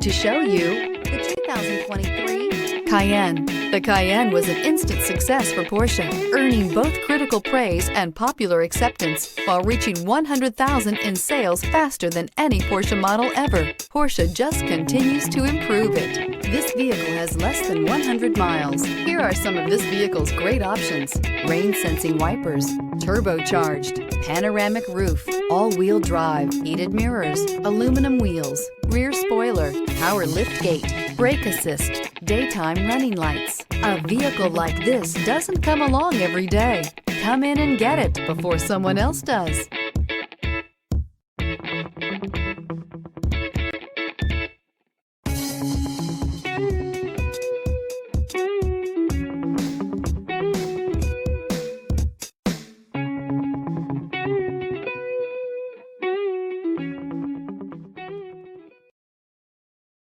To show you the 2023 Cayenne. The Cayenne was an instant success for Porsche, earning both critical praise and popular acceptance while reaching 100,000 in sales faster than any Porsche model ever. Porsche just continues to improve it. This vehicle has less than 100 miles. Here are some of this vehicle's great options: rain-sensing wipers, turbocharged, panoramic roof, all-wheel drive, heated mirrors, aluminum wheels, rear spoiler, power liftgate, brake assist, daytime running lights. A vehicle like this doesn't come along every day. Come in and get it before someone else does.